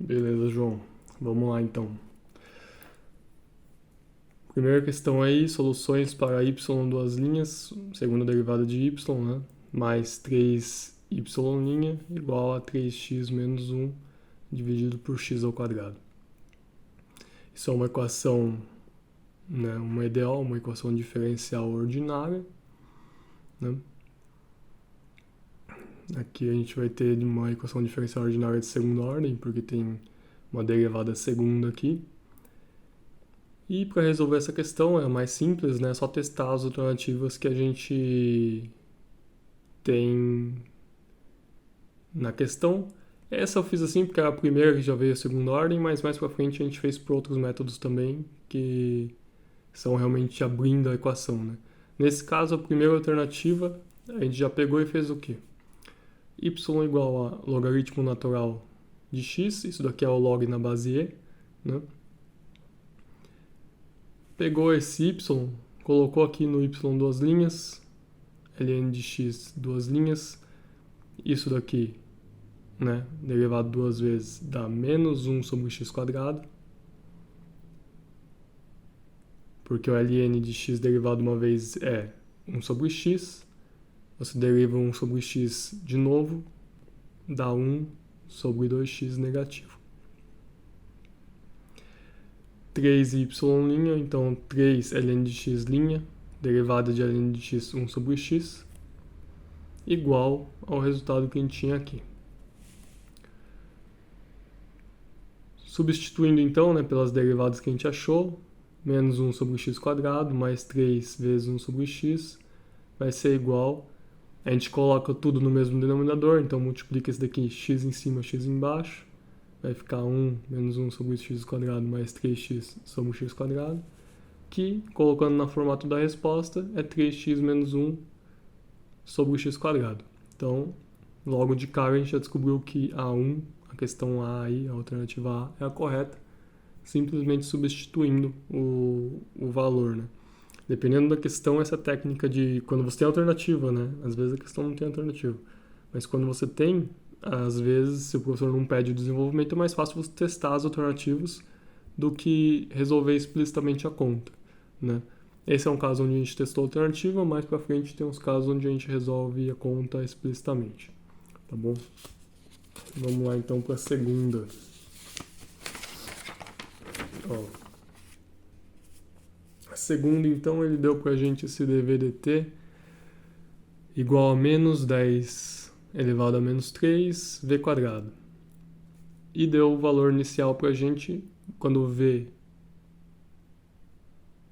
Beleza, João. Vamos lá então. Primeira questão aí, soluções para y duas linhas, segunda derivada de y, né? Mais 3y' igual a 3x menos 1 dividido por x ao quadrado. Isso é uma equação, né, uma ideal, uma equação diferencial ordinária, né? Aqui a gente vai ter uma equação diferencial ordinária de segunda ordem, porque tem uma derivada segunda aqui. E para resolver essa questão é mais simples, né? É só testar as alternativas que a gente tem na questão. Essa eu fiz assim porque era a primeira que já veio a segunda ordem, mas mais para frente a gente fez por outros métodos também que são realmente abrindo a equação, né? Nesse caso, a primeira alternativa a gente já pegou e fez o quê? Y igual a logaritmo natural de x, isso daqui é o log na base e, né? Pegou esse y, colocou aqui no y duas linhas, ln de x duas linhas, isso daqui, né, derivado duas vezes dá menos 1 sobre x quadrado, porque o ln de x derivado uma vez é 1 sobre x, você deriva 1 sobre x de novo, dá 1 sobre 2x negativo. 3y', então 3 ln de x', derivada de ln de x 1 sobre x, igual ao resultado que a gente tinha aqui. Substituindo então, né, pelas derivadas que a gente achou, menos 1 sobre x quadrado mais 3 vezes 1 sobre x vai ser igual. A gente coloca tudo no mesmo denominador, então multiplica esse daqui x em cima, x embaixo. Vai ficar 1 menos 1 sobre x quadrado mais 3x sobre x quadrado, que, colocando no formato da resposta, é 3x menos 1 sobre x quadrado. Então, logo de cara a gente já descobriu que A1, a questão A aí, a alternativa A, é a correta, simplesmente substituindo o valor, né? Dependendo da questão, essa técnica de quando você tem alternativa, né? Às vezes a questão não tem alternativa, mas quando você tem, às vezes, se o professor não pede o desenvolvimento, é mais fácil você testar as alternativas do que resolver explicitamente a conta, né? Esse é um caso onde a gente testou a alternativa, mais pra frente tem uns casos onde a gente resolve a conta explicitamente, tá bom? Vamos lá então para a segunda. Ó. A segunda, então, ele deu pra gente esse dv/dt igual a menos 10 elevado a menos 3 v quadrado. E deu o valor inicial pra gente quando v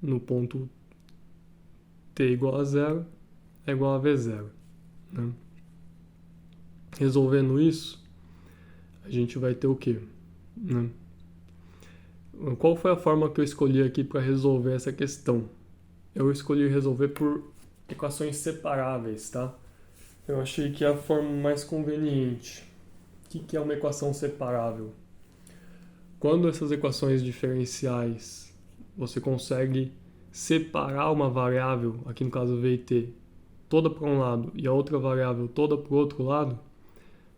no ponto t igual a 0 é igual a v0, né? Resolvendo isso, a gente vai ter o quê? Né? Qual foi a forma que eu escolhi aqui para resolver essa questão? Eu escolhi resolver por equações separáveis, tá? Eu achei que é a forma mais conveniente. O que é uma equação separável? Quando essas equações diferenciais você consegue separar uma variável, aqui no caso v e t, toda para um lado e a outra variável toda para o outro lado,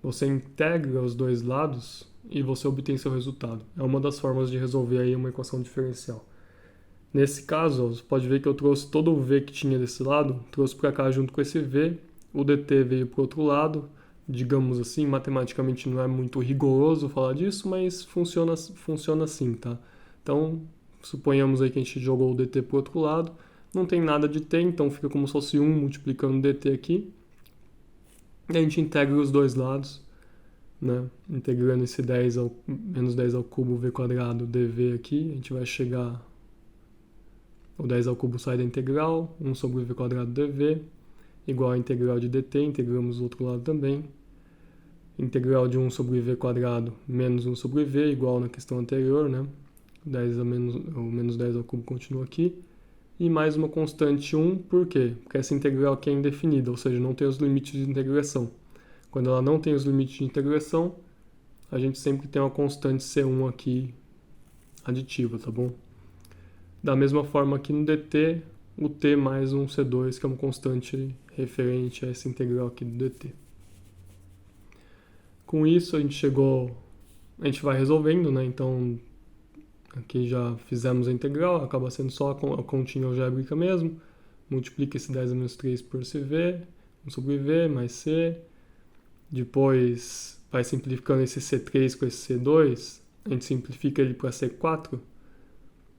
você integra os dois lados e você obtém seu resultado. É uma das formas de resolver aí uma equação diferencial. Nesse caso, você pode ver que eu trouxe todo o v que tinha desse lado, trouxe para cá junto com esse v, o dt veio para o outro lado, digamos assim, matematicamente não é muito rigoroso falar disso, mas funciona assim, tá? Então, suponhamos aí que a gente jogou o dt para o outro lado, não tem nada de t, então fica como se fosse 1 multiplicando dt aqui, e a gente integra os dois lados, né? Integrando esse 10 ao, menos 10 ao cubo v quadrado dv aqui, a gente vai chegar, o 10 ao cubo sai da integral, 1 sobre v quadrado dv, igual a integral de dt, integramos o outro lado também, integral de 1 sobre v quadrado menos 1 sobre v, igual na questão anterior, né? 10 a menos, o menos 10 ao cubo continua aqui, e mais uma constante 1, por quê? Porque essa integral aqui é indefinida, ou seja, não tem os limites de integração. Quando ela não tem os limites de integração, a gente sempre tem uma constante C1 aqui aditiva, tá bom? Da mesma forma aqui no dt, o t mais um C2, que é uma constante referente a essa integral aqui do dt. Com isso, a gente chegou a gente vai resolvendo, né? Então, aqui já fizemos a integral, acaba sendo só a continha algébrica mesmo. Multiplica esse 10 a menos 3 por esse v, 1 sobre v mais c. Depois vai simplificando esse c3 com esse c2. A gente simplifica ele para c4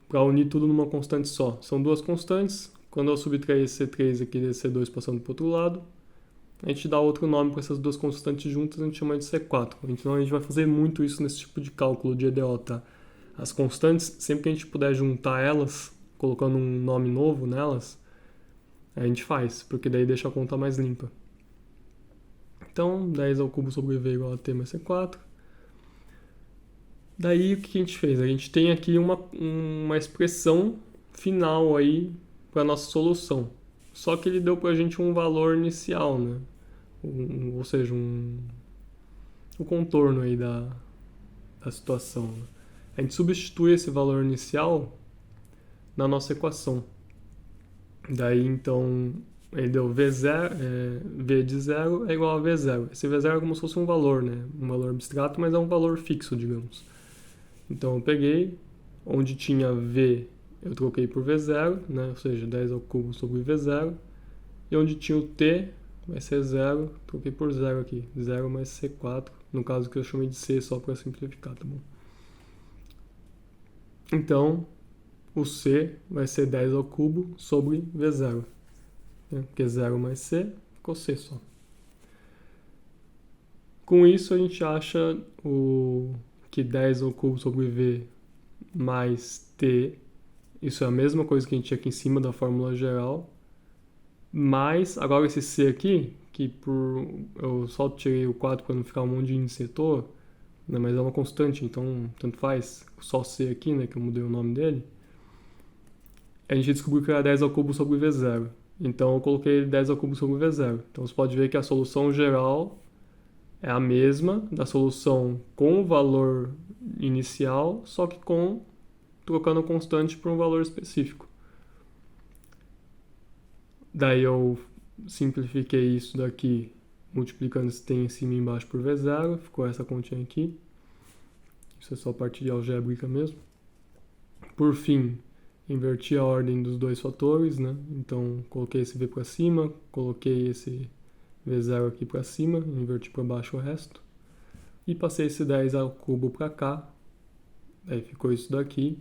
para unir tudo numa constante só. São duas constantes. Quando eu subtrair esse c3 aqui desse c2 passando para o outro lado, a gente dá outro nome para essas duas constantes juntas, a gente chama de c4. Então a gente vai fazer muito isso nesse tipo de cálculo de EDO, tá? As constantes, sempre que a gente puder juntar elas, colocando um nome novo nelas, a gente faz, porque daí deixa a conta mais limpa. Então, 10 ao cubo sobre v igual a t mais c4. Daí, o que a gente fez? A gente tem aqui uma expressão final aí para nossa solução. Só que ele deu pra gente um valor inicial, né? Ou seja, o contorno aí da situação. Né? A gente substitui esse valor inicial na nossa equação. Daí, então, ele deu V0, V de 0 é igual a V0. Esse V0 é como se fosse um valor, né? Um valor abstrato, mas é um valor fixo, digamos. Então, eu peguei, onde tinha V, eu troquei por V0, né? Ou seja, 10 ao cubo sobre V0. E onde tinha o T, vai ser 0, troquei por 0 aqui. 0 mais C4, no caso que eu chamei de C só para simplificar, tá bom? Então, o C vai ser 10 ao cubo sobre V0. Né? Porque 0 mais C, ficou C só. Com isso, a gente acha que 10 ao cubo sobre V mais T, isso é a mesma coisa que a gente tinha aqui em cima da fórmula geral, mas agora esse C aqui, que eu só tirei o 4 para não ficar um monte de índice à toa, né, mas é uma constante, então tanto faz, só C aqui, né, que eu mudei o nome dele, a gente descobriu que era 10 ao cubo sobre V0. Então eu coloquei 10 ao cubo sobre V0. Então você pode ver que a solução geral é a mesma da solução com o valor inicial, só que trocando a constante por um valor específico. Daí eu simplifiquei isso daqui, multiplicando esse t em cima e embaixo por V0, ficou essa continha aqui. Isso é só parte de algébrica mesmo. Por fim, inverti a ordem dos dois fatores, né? Então, coloquei esse V para cima, coloquei esse V0 aqui para cima, inverti para baixo o resto. E passei esse 10 ao cubo para cá. Daí ficou isso daqui.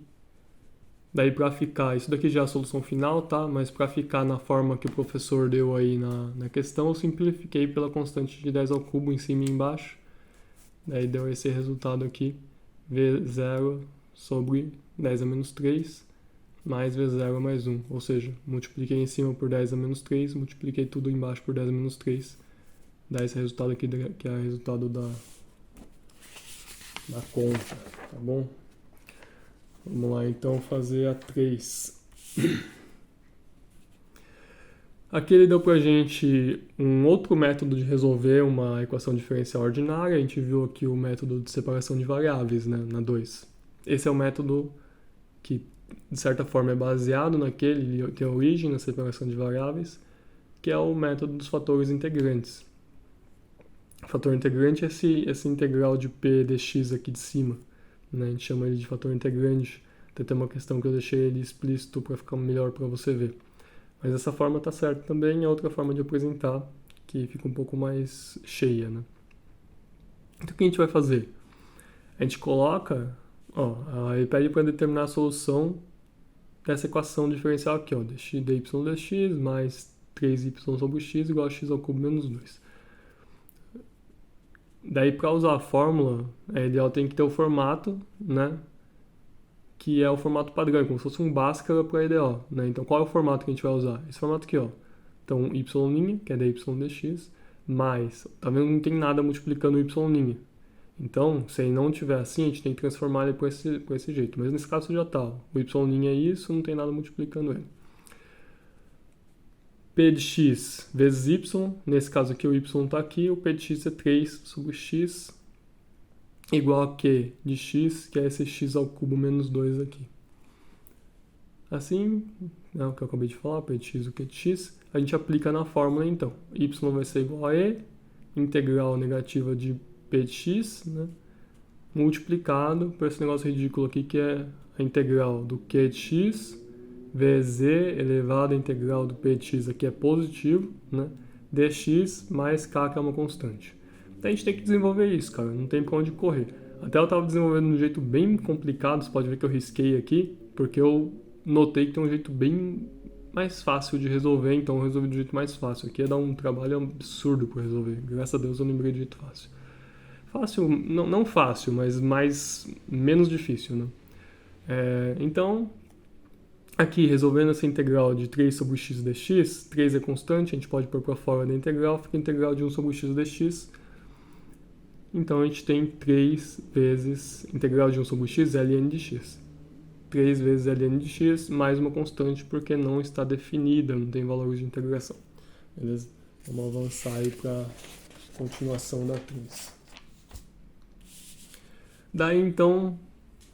Daí para ficar, isso daqui já é a solução final, tá? Mas para ficar na forma que o professor deu aí na questão, eu simplifiquei pela constante de 10 ao cubo em cima e embaixo. Daí deu esse resultado aqui, V0 sobre 10 a menos 3, mais V0 mais 1. Ou seja, multipliquei em cima por 10 a menos 3, multipliquei tudo embaixo por 10 a menos 3. Dá esse resultado aqui, que é o resultado da conta, tá bom? Vamos lá, então, fazer a 3. Aqui ele deu pra gente um outro método de resolver uma equação diferencial ordinária. A gente viu aqui o método de separação de variáveis, né, na 2. Esse é o método que, de certa forma, é baseado naquele, ele tem origem na separação de variáveis, que é o método dos fatores integrantes. O fator integrante é esse integral de p dx aqui de cima. Né? A gente chama ele de fator integrante. Tem uma questão que eu deixei ele explícito para ficar melhor para você ver. Mas essa forma está certa também, é outra forma de apresentar, que fica um pouco mais cheia. Né? Então o que a gente vai fazer? A gente coloca, ele pede para determinar a solução dessa equação diferencial aqui, dx dy dx mais 3y sobre x igual a x ao cubo menos 2. Daí, para usar a fórmula, é ideal tem que ter o formato, né? Que é o formato padrão, como se fosse um Bhaskara para EDO, né? Então, qual é o formato que a gente vai usar? Esse formato aqui, Então, y', que é dy dx, mais, tá vendo? Não tem nada multiplicando y'. Então, se ele não tiver assim, a gente tem que transformar ele por esse jeito. Mas nesse caso já tá, o y' é isso, não tem nada multiplicando ele. P de x vezes y, nesse caso aqui o y está aqui, o P de x é 3 sobre x, igual a Q de x, que é esse x ao cubo menos 2 aqui. Assim, o que eu acabei de falar, P de x, o Q de x, a gente aplica na fórmula então. Y vai ser igual a E, integral negativa de P de x, né? multiplicado por esse negócio ridículo aqui que é a integral do q de x vezes e elevado à integral do p de x aqui é positivo, né? Dx mais k, que é uma constante. Então a gente tem que desenvolver isso, cara, não tem pra onde correr. Até eu estava desenvolvendo de um jeito bem complicado, você pode ver que eu risquei aqui, porque eu notei que tem um jeito bem mais fácil de resolver, então eu resolvi do jeito mais fácil. Aqui ia dar um trabalho absurdo para resolver, graças a Deus eu lembrei do jeito fácil. Fácil, não fácil, mas menos difícil, né? Então, aqui resolvendo essa integral de 3 sobre x dx, 3 é constante, a gente pode pôr para fora da integral, fica a integral de 1 sobre x dx. Então a gente tem 3 vezes integral de 1 sobre x ln de x. 3 vezes ln de x mais uma constante porque não está definida, não tem valores de integração. Beleza? Vamos avançar aí para a continuação da 3. Daí então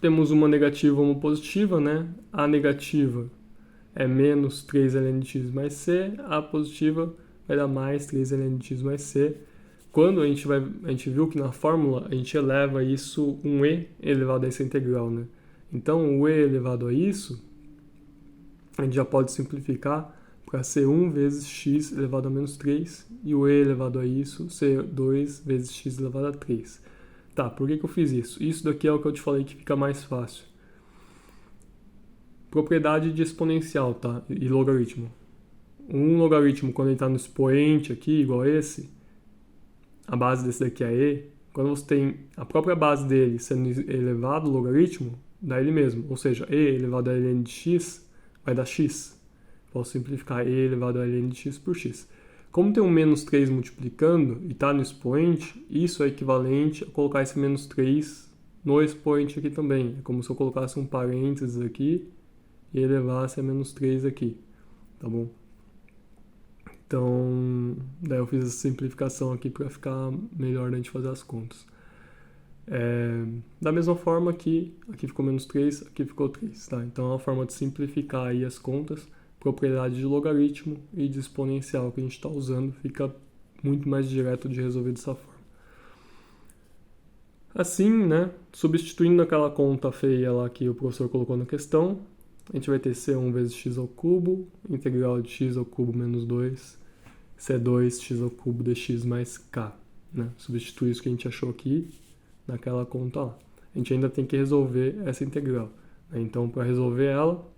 temos uma negativa e uma positiva, né? A negativa é menos 3 ln de x mais c, a positiva vai dar mais 3 ln de x mais c. Quando a gente viu que na fórmula a gente eleva isso um e elevado a essa integral, né? Então o e elevado a isso, a gente já pode simplificar para ser 1 vezes x elevado a menos 3 e o e elevado a isso ser 2 vezes x elevado a 3. Tá, por que eu fiz isso? Isso daqui é o que eu te falei que fica mais fácil. Propriedade de exponencial, tá? E logaritmo. Um logaritmo, quando ele está no expoente aqui, igual esse, a base desse daqui é e, quando você tem a própria base dele sendo elevado ao logaritmo, dá ele mesmo. Ou seja, e elevado a ln de x vai dar x. Posso simplificar e elevado a ln de x por x. Como tem um menos 3 multiplicando e está no expoente, isso é equivalente a colocar esse menos 3 no expoente aqui também. É como se eu colocasse um parênteses aqui e elevasse a menos 3 aqui. Tá bom? Então, daí eu fiz essa simplificação aqui para ficar melhor da gente fazer as contas. Da mesma forma aqui ficou menos 3, aqui ficou 3, tá? Então é uma forma de simplificar aí as contas, propriedade de logaritmo e de exponencial que a gente está usando, fica muito mais direto de resolver dessa forma. Assim, né, substituindo aquela conta feia lá que o professor colocou na questão, a gente vai ter C1 vezes x ao cubo, integral de x ao cubo menos 2, C2 x ao cubo dx mais k, né? Substitui isso que a gente achou aqui naquela conta lá. A gente ainda tem que resolver essa integral, né? Então, para resolver ela,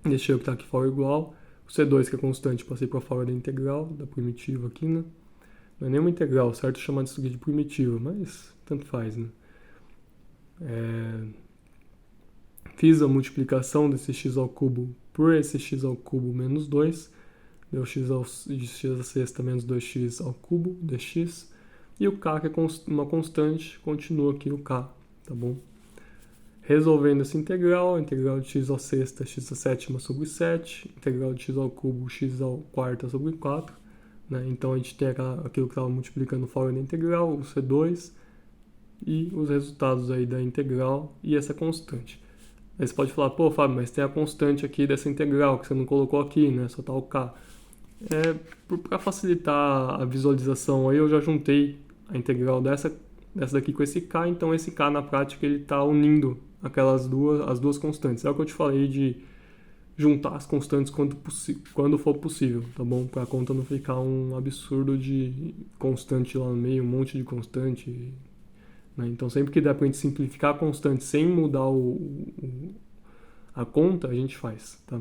deixei o que está aqui fora igual. O C2, que é constante, passei para fora da integral, da primitiva aqui, né? Não é nenhuma integral, certo? Chamar isso aqui de primitiva, mas tanto faz, né? Fiz a multiplicação desse x ao cubo por esse x ao cubo menos 2. Deu x à sexta menos 2x ao cubo dx. E o k, que é uma constante, continua aqui o k, tá bom? Resolvendo essa integral, a integral de x à sexta, x à sétima sobre 7, integral de x ao cubo, x à quarta sobre 4, né? Então a gente tem aquilo que estava multiplicando fora da integral, o C2, e os resultados aí da integral e essa constante. Aí você pode falar, pô, Fábio, mas tem a constante aqui dessa integral que você não colocou aqui, né? Só tá o k. Para facilitar a visualização aí, eu já juntei a integral dessa daqui com esse k, então esse k na prática ele está unindo as duas constantes. É o que eu te falei de juntar as constantes quando for possível, tá bom? Para a conta não ficar um absurdo de constante lá no meio, um monte de constante, né? Então sempre que der para a gente simplificar a constante sem mudar a conta, a gente faz, tá?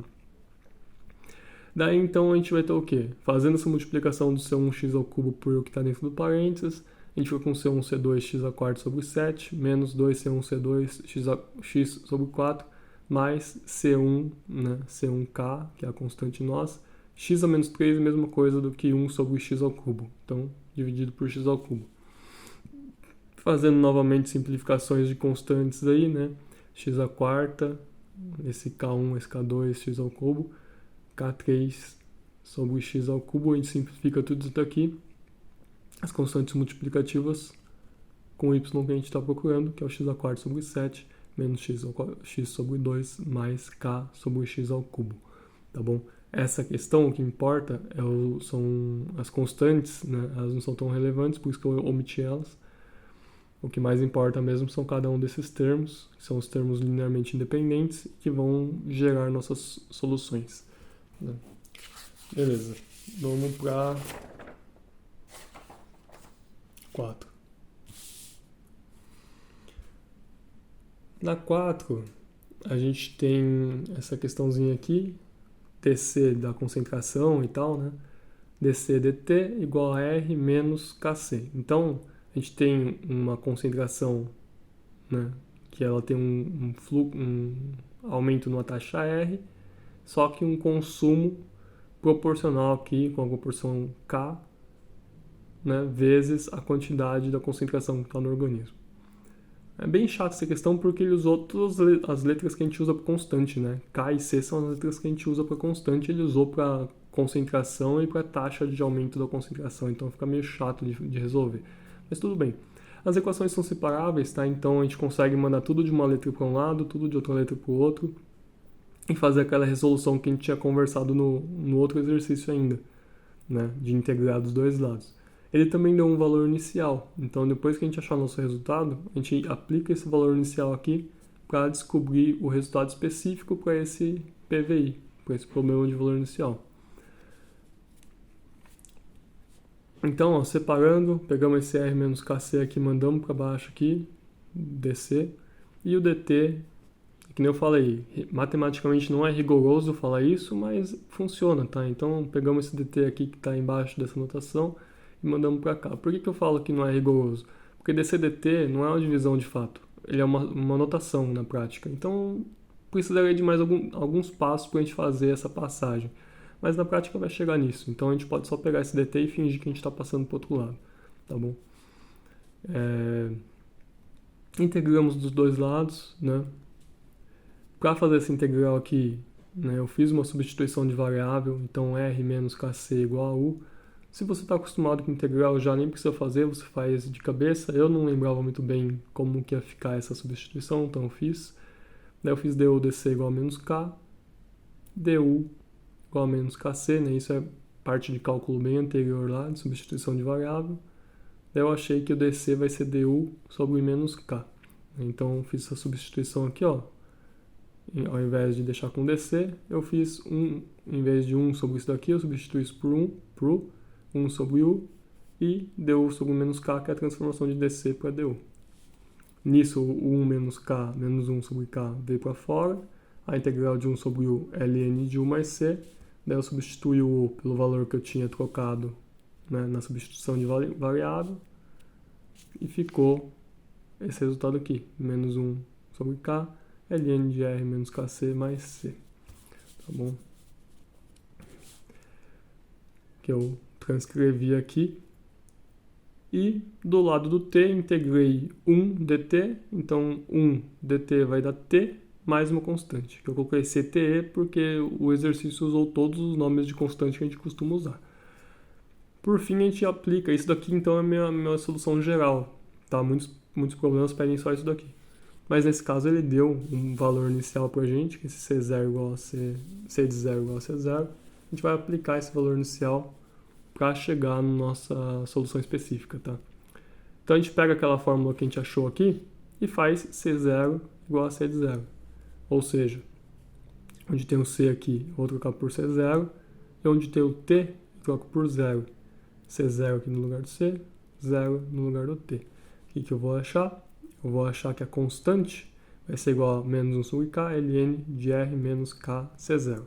Daí então a gente vai ter o quê? Fazendo essa multiplicação do C1x ao cubo por o que está dentro do parênteses, a gente vai com C1, C2, x à quarta sobre 7, menos 2C1, C2, x sobre 4, mais C1, né, C1k, que é a constante nossa, x a menos 3 é a mesma coisa do que 1 sobre x ao cubo, então dividido por x ao cubo. Fazendo novamente simplificações de constantes aí, né, x à quarta, esse k1, esse k2, x ao cubo, k3 sobre x ao cubo, a gente simplifica tudo isso daqui, as constantes multiplicativas com o y que a gente está procurando, que é o x à quarta sobre 7, menos x sobre 2, mais k sobre x ao cubo, tá bom? Essa questão, o que importa são as constantes, né? Elas não são tão relevantes, por isso que eu omiti elas. O que mais importa mesmo são cada um desses termos, que são os termos linearmente independentes, que vão gerar nossas soluções, né? Beleza, vamos para 4. Na 4, a gente tem essa questãozinha aqui, dc da concentração e tal, né? dc dt igual a R menos Kc. Então, a gente tem uma concentração, né, que ela tem um aumento numa taxa R, só que um consumo proporcional aqui, com a proporção K, né, vezes a quantidade da concentração que está no organismo. É bem chato essa questão porque ele usou todas as letras que a gente usa para constante, né? K e C são as letras que a gente usa para constante, ele usou para concentração e para taxa de aumento da concentração, então fica meio chato de resolver. Mas tudo bem. As equações são separáveis, tá? Então a gente consegue mandar tudo de uma letra para um lado, tudo de outra letra para o outro, e fazer aquela resolução que a gente tinha conversado no outro exercício ainda, né? De integrar dos dois lados. Ele também deu um valor inicial, então depois que a gente achar nosso resultado, a gente aplica esse valor inicial aqui para descobrir o resultado específico para esse PVI, para esse problema de valor inicial. Então, ó, separando, pegamos esse R menos Kc aqui, mandamos para baixo aqui, dc, e o dt, que nem eu falei, matematicamente não é rigoroso falar isso, mas funciona, tá? Então, pegamos esse dt aqui que está embaixo dessa notação, e mandamos para cá. Por que eu falo que não é rigoroso? Porque dc/dt não é uma divisão de fato, ele é uma notação na prática. Então, precisaria de mais alguns passos para a gente fazer essa passagem. Mas na prática vai chegar nisso. Então a gente pode só pegar esse dt e fingir que a gente está passando para o outro lado. Tá bom? Integramos dos dois lados, né? Para fazer essa integral aqui, né, eu fiz uma substituição de variável, então R menos Kc igual a U. Se você está acostumado com integral, já nem precisa fazer, você faz de cabeça. Eu não lembrava muito bem como que ia ficar essa substituição, então eu fiz. Daí eu fiz du dc igual a menos K, du igual a menos Kc, né? Isso é parte de cálculo bem anterior lá, de substituição de variável. Daí eu achei que o dc vai ser du sobre menos K. Então eu fiz essa substituição aqui, ó. Ao invés de deixar com dc, eu fiz em vez de 1 sobre isso daqui, eu substituí isso por 1 sobre u, e du sobre menos k, que é a transformação de dc para du. Nisso, o 1 menos k, menos 1 sobre k, veio para fora. A integral de 1 sobre u é ln de u mais c. Daí eu substituí o u pelo valor que eu tinha trocado, né, na substituição de variável. E ficou esse resultado aqui, menos 1 sobre k, ln de r menos kc mais c. Tá bom? Que eu transcrevi aqui. E do lado do t, integrei 1 dt. Então, 1 dt vai dar t mais uma constante, que eu coloquei CTE porque o exercício usou todos os nomes de constante que a gente costuma usar. Por fim, a gente aplica isso daqui, então é a minha solução geral. Tá? Muitos problemas pedem só isso daqui. Mas nesse caso ele deu um valor inicial pra gente, que esse C0 igual a C de 0 igual a C0. A gente vai aplicar esse valor inicial para chegar na nossa solução específica, tá? Então a gente pega aquela fórmula que a gente achou aqui e faz C0 igual a C de 0. Ou seja, onde tem o C aqui, eu vou trocar por C0, e onde tem o T, eu troco por 0. C0 aqui no lugar do C, 0 no lugar do T. O que eu vou achar? Eu vou achar que a constante vai ser igual a menos 1 sobre K, ln de R menos K, C0.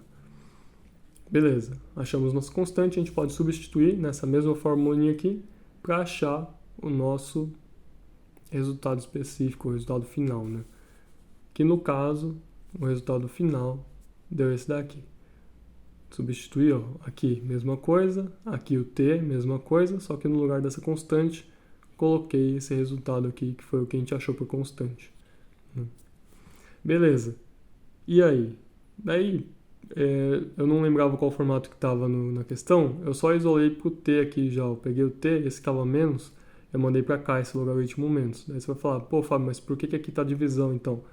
Beleza, achamos nossa constante, a gente pode substituir nessa mesma formulinha aqui para achar o nosso resultado específico, o resultado final, né? Que no caso, o resultado final deu esse daqui. Substituir, ó, aqui mesma coisa, aqui o t, mesma coisa, só que no lugar dessa constante, coloquei esse resultado aqui, que foi o que a gente achou por constante. Beleza. E aí? Daí, eu não lembrava qual formato que estava na questão, eu só isolei pro t aqui já, eu peguei o t, esse que estava menos, eu mandei para cá esse logaritmo menos. Daí você vai falar, pô Fábio, mas por que aqui está divisão então?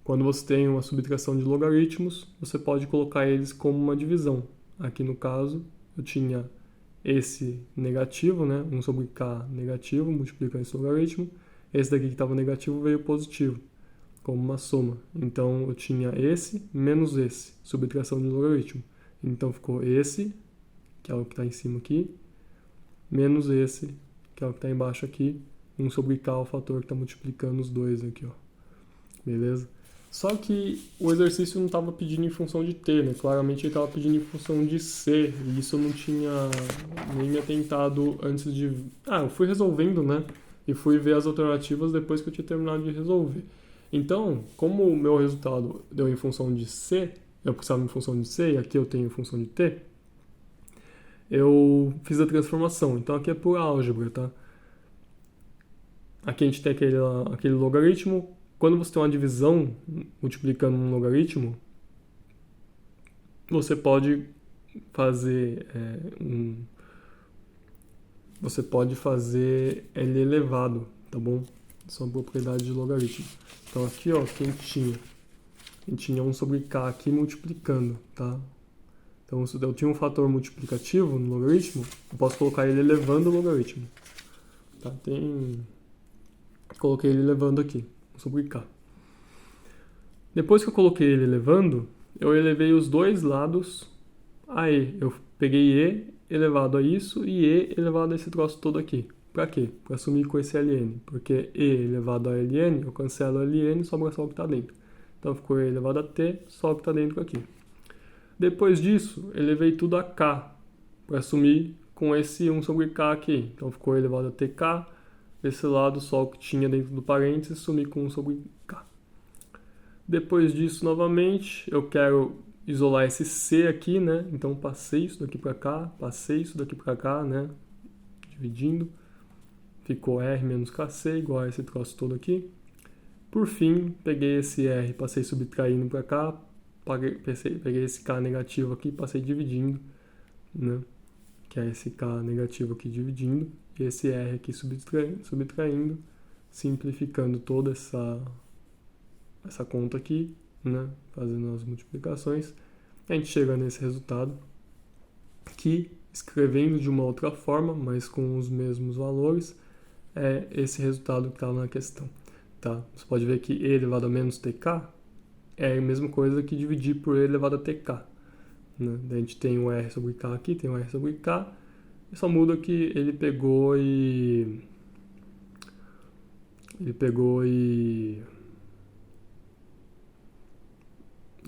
Quando você tem uma subtração de logaritmos, você pode colocar eles como uma divisão. Aqui no caso, eu tinha esse negativo, né? 1 sobre k negativo, multiplicando esse logaritmo. esse daqui que estava negativo veio positivo, como uma soma. Então eu tinha esse menos esse, subtração de logaritmo. Então ficou esse, que é o que está em cima aqui, menos esse, que é o que está embaixo aqui, 1 sobre k, o fator que está multiplicando os dois aqui, ó. Beleza? Só que o exercício não estava pedindo em função de t, né? Claramente ele estava pedindo em função de c, e isso eu não tinha nem me atentado antes de... eu fui resolvendo, né? E fui ver as alternativas depois que eu tinha terminado de resolver. Então, como o meu resultado deu em função de c, eu precisava em função de c, e aqui eu tenho em função de t, eu fiz a transformação. Então aqui é por álgebra, tá? Aqui a gente tem aquele logaritmo. Quando você tem uma divisão multiplicando um logaritmo, você pode fazer L elevado, tá bom? Isso é uma propriedade de logaritmo. Então aqui, ó, que a gente tinha 1 sobre k aqui multiplicando, tá? Então se eu tinha um fator multiplicativo no logaritmo, eu posso colocar ele elevando o logaritmo. Tá? Coloquei ele elevando aqui, 1 sobre k. Depois que eu coloquei ele elevando, eu elevei os dois lados a e. Eu peguei e elevado a isso e e elevado a esse troço todo aqui. Pra quê? Pra sumir com esse ln. Porque e elevado a ln, eu cancelo ln e sobra só o que está dentro. Então ficou e elevado a t, só o que está dentro aqui. Depois disso, elevei tudo a k, para sumir com esse 1 sobre k aqui. Então ficou elevado a tk, desse lado só o que tinha dentro do parênteses, sumir com 1 sobre k. Depois disso, novamente, eu quero isolar esse c aqui, né? Então passei isso daqui para cá, passei isso daqui para cá, né? Dividindo. Ficou r menos kc igual a esse troço todo aqui. Por fim, peguei esse r, passei subtraindo para cá, peguei esse k negativo aqui, passei dividindo, né? Que é esse k negativo aqui dividindo, e esse r aqui subtraindo, simplificando toda essa conta aqui, né? Fazendo as multiplicações, a gente chega nesse resultado, que escrevendo de uma outra forma, mas com os mesmos valores, é esse resultado que está na questão. Tá? Você pode ver que e elevado a menos tk é a mesma coisa que dividir por e elevado a tk. Né? Daí a gente tem o r sobre k aqui, tem o r sobre k, e só muda que ele pegou e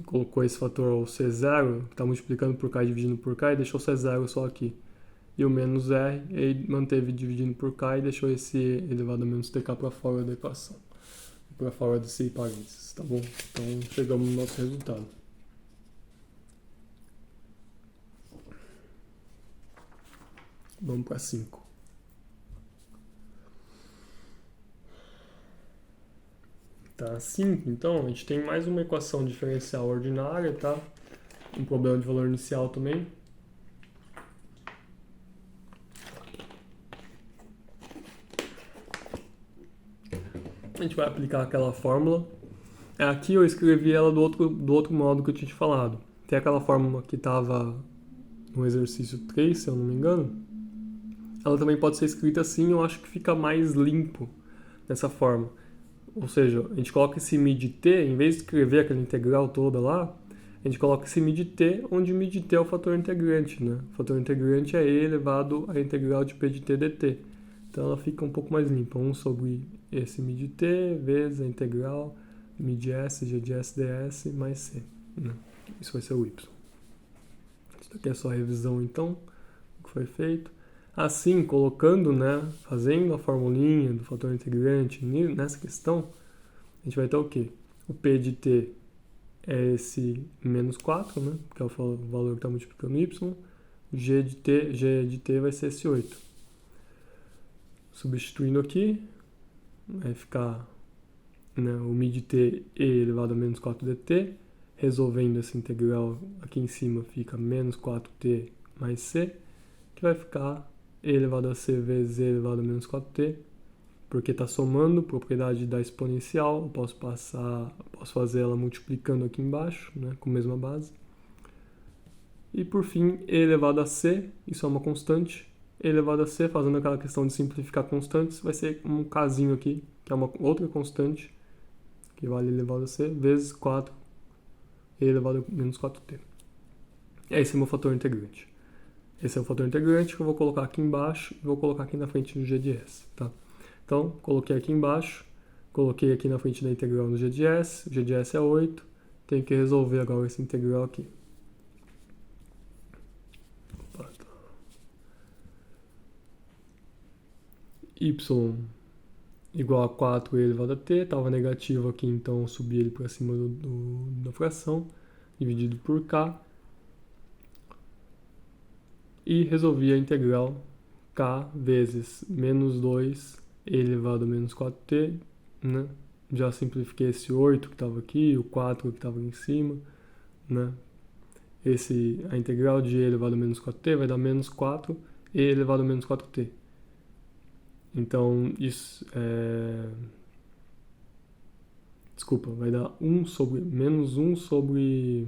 colocou esse fator ao C0, que está multiplicando por k e dividindo por k, e deixou o C0 só aqui. E o menos r, ele manteve dividindo por k e deixou esse elevado a menos tk para fora da equação. Para fora desse parênteses, tá bom? Então chegamos no nosso resultado. Vamos para 5. Tá, 5, então, a gente tem mais uma equação diferencial ordinária, tá? Um problema de valor inicial também. A gente vai aplicar aquela fórmula. Aqui eu escrevi ela do outro modo que eu tinha te falado. Tem aquela fórmula que estava no exercício 3, se eu não me engano. Ela também pode ser escrita assim, eu acho que fica mais limpo dessa forma. Ou seja, a gente coloca esse mid t, em vez de escrever aquela integral toda lá, a gente coloca esse mid t, onde mid t é o fator integrante, né? O fator integrante é e elevado à integral de p de t dt. Então ela fica um pouco mais limpa. 1 sobre esse mid t vezes a integral mid s, g de s ds mais c. Né? Isso vai ser o y. Isso aqui é só a revisão, então, do que foi feito. Assim, colocando, né, fazendo a formulinha do fator integrante nessa questão, a gente vai ter o quê? O p de t é esse menos 4, né, que é o valor que está multiplicando y. G de t vai ser esse 8. Substituindo aqui, vai ficar, né, o mid t e elevado a menos 4 dt. Resolvendo essa integral aqui em cima fica menos 4t mais c, que vai ficar e elevado a c vezes e elevado a menos 4t, porque está somando, propriedade da exponencial, eu posso fazer ela multiplicando aqui embaixo, né, com a mesma base. E por fim, e elevado a c, isso é uma constante, e elevado a c, fazendo aquela questão de simplificar constantes, vai ser um kzinho aqui, que é uma outra constante, que vale elevado a c, vezes 4e elevado a menos 4t. Esse é o meu fator integrante. Esse é o fator integrante que eu vou colocar aqui embaixo e vou colocar aqui na frente do g de s, tá? Então, coloquei aqui embaixo, coloquei aqui na frente da integral no g de s, o g de s é 8, tenho que resolver agora esse integral aqui. Y igual a 4e elevado a t, estava negativo aqui, então eu subi ele para cima da fração, dividido por k, e resolvi a integral k vezes menos 2e elevado a menos 4t, né? Já simplifiquei esse 8 que estava aqui, o 4 que estava em cima, né? A integral de e elevado a menos 4t vai dar menos 4e elevado a menos 4t. Então, isso desculpa, vai dar menos 1 sobre...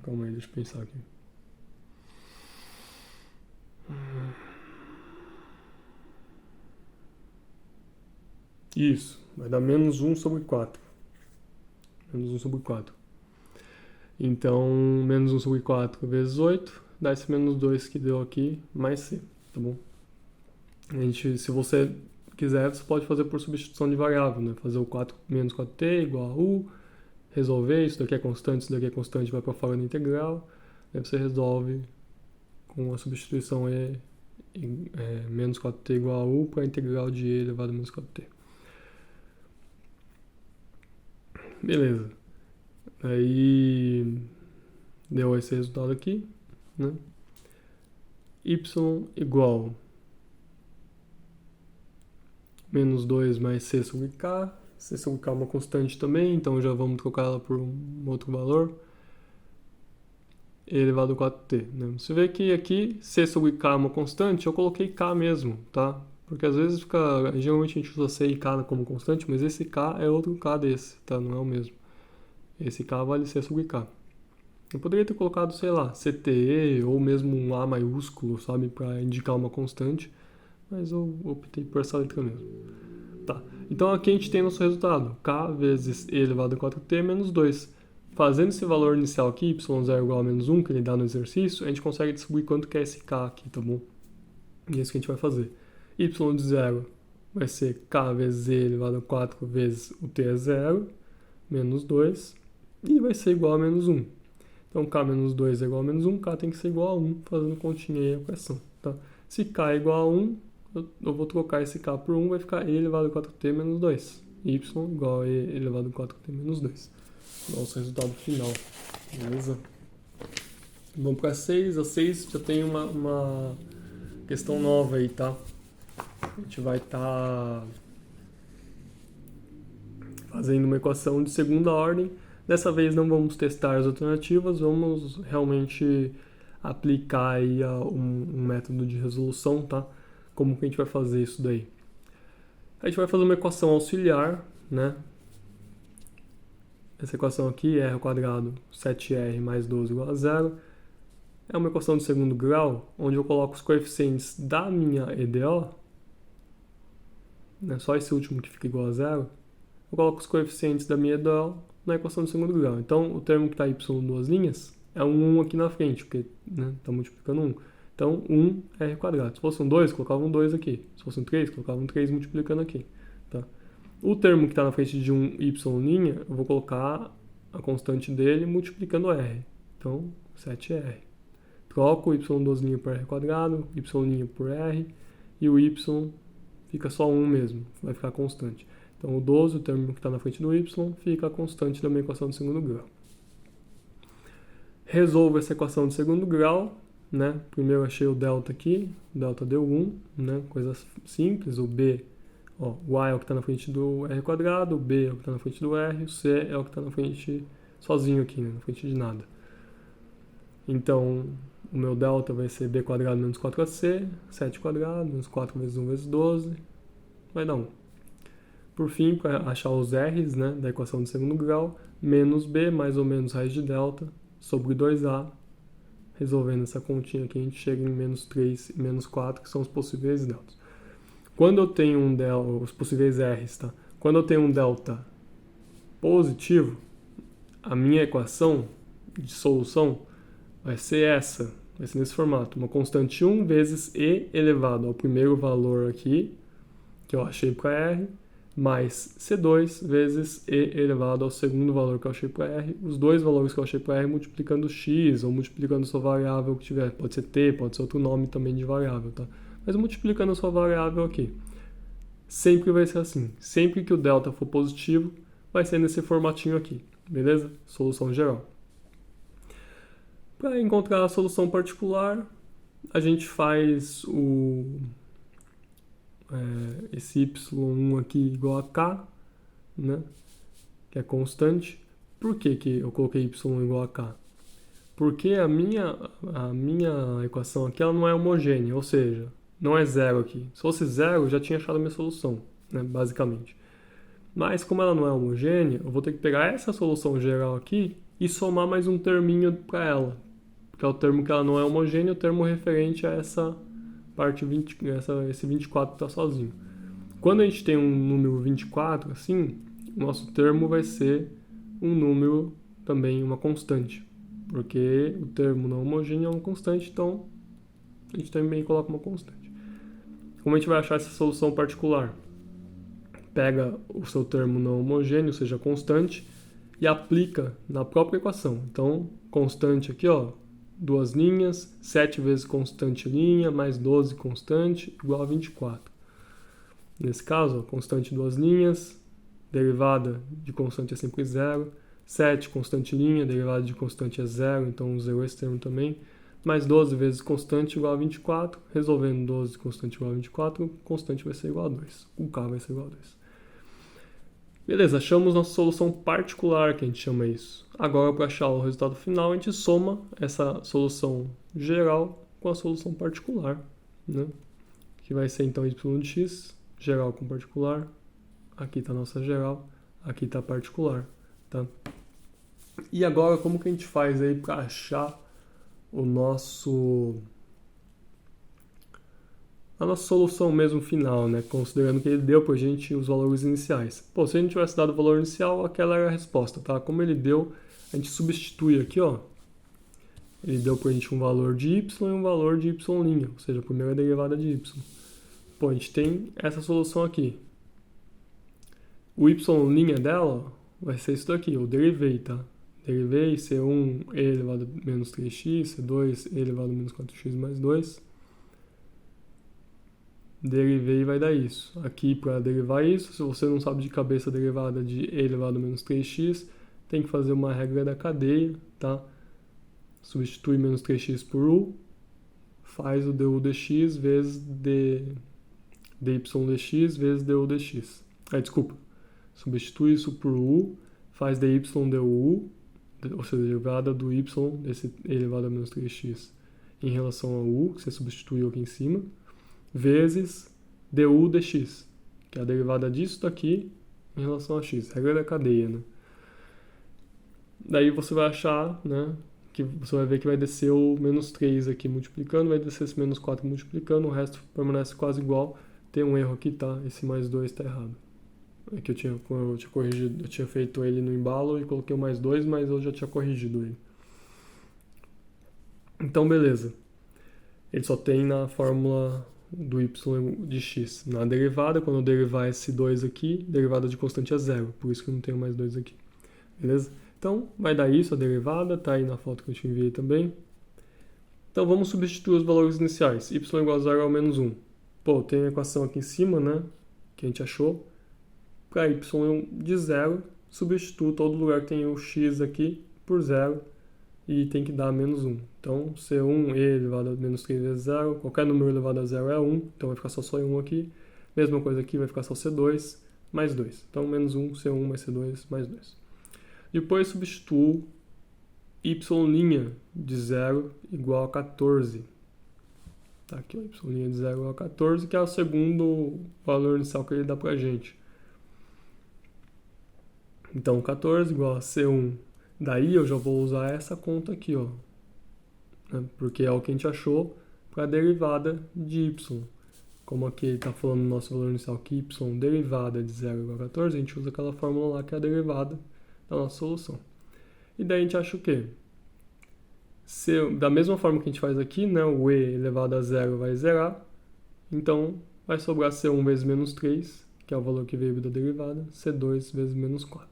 Calma aí, deixa eu pensar aqui. Isso, vai dar menos 1 sobre 4. Menos 1 sobre 4. Então, menos 1 sobre 4 vezes 8, dá esse menos 2 que deu aqui, mais c, tá bom? Se você quiser, você pode fazer por substituição de variável, né? Fazer o 4 menos 4t igual a u, resolver, isso daqui é constante, isso daqui é constante, vai para fora da integral, aí você resolve com a substituição menos 4t igual a u para a integral de e elevado a menos 4t. Beleza. Aí deu esse resultado aqui, né? Y igual menos 2 mais c sobre k. C sobre k é uma constante também, então já vamos trocar ela por um outro valor. E elevado a 4t, né? Você vê que aqui c sobre k é uma constante, eu coloquei k mesmo, tá? Porque às vezes geralmente a gente usa c e k como constante, mas esse k é outro k desse, tá? Não é o mesmo. Esse k vale c sobre k. Eu poderia ter colocado, sei lá, CTE ou mesmo um A maiúsculo, sabe, para indicar uma constante, mas eu optei por essa letra mesmo. Tá, então aqui a gente tem nosso resultado, k vezes e elevado a 4t menos 2. Fazendo esse valor inicial aqui, y0 igual a menos 1, que ele dá no exercício, a gente consegue descobrir quanto que é esse k aqui, tá bom? E é isso que a gente vai fazer. Y de 0 vai ser k vezes e elevado a 4 vezes o t é 0, menos 2, e vai ser igual a menos 1. Então, k menos 2 é igual a menos 1, k tem que ser igual a 1, fazendo continha aí a equação, tá? Se k é igual a 1, eu vou trocar esse k por 1, vai ficar e elevado a 4t menos 2. Y igual a e elevado a 4t menos 2. Nosso resultado final, beleza? Vamos para 6. A 6 já tem uma questão nova aí, tá? A gente vai estar fazendo uma equação de segunda ordem. Dessa vez não vamos testar as alternativas, vamos realmente aplicar aí um método de resolução, tá? Como que a gente vai fazer isso daí? A gente vai fazer uma equação auxiliar, né? Essa equação aqui, r ao quadrado 7r mais 12 igual a 0. É uma equação de segundo grau, onde eu coloco os coeficientes da minha EDO, né? Só esse último que fica igual a 0. Eu coloco os coeficientes da minha EDO na equação de segundo grau. Então, o termo que está y em duas linhas é um 1 aqui na frente, porque está multiplicando 1. Então, 1 é r quadrado. Se fosse um 2, colocava um 2 aqui. Se fosse um 3, colocava um 3 multiplicando aqui. Tá? O termo que está na frente de um y', eu vou colocar a constante dele multiplicando r. Então, 7r. Troco o y em duas linhas por r quadrado, y' por r, e o y fica só 1 mesmo, vai ficar constante. Então, o 12, o termo que está na frente do y, fica a constante da minha equação de segundo grau. Resolvo essa equação de segundo grau, né? Primeiro achei o delta aqui, o delta deu 1, né? Coisa simples, o b, ó, o a é o que está na frente do r quadrado, o b é o que está na frente do r, o c é o que está na frente sozinho aqui, né? Na frente de nada. Então, o meu delta vai ser b quadrado menos 4ac, 7 quadrado, menos 4 vezes 1 vezes 12, vai dar 1. Por fim, para achar os r's, né, da equação de segundo grau, menos b mais ou menos raiz de delta sobre 2a. Resolvendo essa continha aqui, a gente chega em menos 3 e menos 4, que são os possíveis deltas. quando eu tenho um delta, os possíveis R's, tá? Quando eu tenho um delta positivo, a minha equação de solução vai ser essa, vai ser nesse formato, uma constante 1 vezes e elevado ao primeiro valor aqui, que eu achei para R, mais C2 vezes e elevado ao segundo valor que eu achei para R, os dois valores que eu achei para R multiplicando x ou multiplicando sua variável que tiver, pode ser t, pode ser outro nome também de variável, tá? Mas multiplicando a sua variável aqui. Sempre vai ser assim, sempre que o delta for positivo, vai ser nesse formatinho aqui, beleza? Solução geral. Para encontrar a solução particular, a gente faz esse y1 aqui igual a k, né? Que é constante. Por que eu coloquei y1 igual a k? Porque a minha equação aqui ela não é homogênea, ou seja, não é zero aqui. Se fosse zero, eu já tinha achado a minha solução, né? Basicamente. Mas como ela não é homogênea, eu vou ter que pegar essa solução geral aqui e somar mais um terminho para ela. Que é o termo que ela não é homogênea, o termo referente a essa parte esse 24 que está sozinho. Quando a gente tem um número 24, assim, o nosso termo vai ser um número também, uma constante. Porque o termo não homogêneo é uma constante, então a gente também coloca uma constante. Como a gente vai achar essa solução particular? Pega o seu termo não homogêneo, seja constante, e aplica na própria equação. Então, constante aqui, ó, duas linhas, 7 vezes constante linha, mais 12 constante, igual a 24. Nesse caso, ó, constante duas linhas, derivada de constante é sempre zero, 7 constante linha, derivada de constante é zero, então zero esse termo também, mais 12 vezes constante igual a 24, resolvendo 12 constante igual a 24, constante vai ser igual a 2, o k vai ser igual a 2. Beleza, achamos nossa solução particular, que a gente chama isso. Agora, para achar o resultado final, a gente soma essa solução geral com a solução particular, né? Que vai ser então y de x, geral com particular. Aqui está a nossa geral, aqui está a particular, tá? E agora, como que a gente faz aí para achar a nossa solução mesmo final, né? Considerando que ele deu pra gente os valores iniciais. Pô, se a gente tivesse dado o valor inicial, aquela era a resposta, tá? Como ele deu, a gente substitui aqui, ó. Ele deu pra gente um valor de y e um valor de y', ou seja, a primeira derivada de y. Pô, a gente tem essa solução aqui. O y' dela, ó, vai ser isso daqui, eu derivei, tá? Derivei C1 e elevado a menos 3x, C2 e elevado a menos 4x mais 2. Derivei vai dar isso. Aqui, para derivar isso, se você não sabe de cabeça a derivada de e elevado a menos 3x, tem que fazer uma regra da cadeia, tá? Substitui menos 3x por u, faz o du dx vezes dy dx vezes du dx. Desculpa. Substitui isso por u, faz dy du, ou seja, derivada do y desse e elevado a menos 3x em relação ao u, que você substituiu aqui em cima, vezes du dx, que é a derivada disso daqui em relação a x, regra da cadeia, né? Daí você vai achar, né, que você vai ver que vai descer o menos 3 aqui multiplicando, vai descer esse menos 4 multiplicando, o resto permanece quase igual. Tem um erro aqui, tá? Esse mais 2 tá errado. É que eu tinha corrigido, eu tinha feito ele no embalo e coloquei o mais 2, mas eu já tinha corrigido ele. Então, beleza. Ele só tem na fórmula do y de x. Na derivada, quando eu derivar esse 2 aqui, derivada de constante é zero, por isso que eu não tenho mais 2 aqui. Beleza? Então, vai dar isso, a derivada, tá aí na foto que eu te enviei também. Então, vamos substituir os valores iniciais. Y igual a 0 ao menos 1. Pô, tem a equação aqui em cima, né, que a gente achou. Para y de 0, substituo todo lugar que tem o x aqui por 0 e tem que dar menos 1. Então, C1 e elevado a menos 3 vezes 0, qualquer número elevado a 0 é 1, então vai ficar só 1 aqui. Mesma coisa aqui, vai ficar só C2 mais 2. Então, menos 1, C1 mais C2 mais 2. Depois, substituo y' de 0 igual a 14. Tá aqui, o y' de 0 igual a 14, que é o segundo valor inicial que ele dá pra gente. Então, 14 igual a C1. Daí eu já vou usar essa conta aqui, ó, né? Porque é o que a gente achou para a derivada de y. como aqui ele está falando no nosso valor inicial que y derivada de 0 igual a 14, a gente usa aquela fórmula lá que é a derivada da nossa solução. E daí a gente acha o quê? Da mesma forma que a gente faz aqui, né, o e elevado a 0 vai zerar, então vai sobrar C1 vezes menos 3, que é o valor que veio da derivada, C2 vezes menos 4.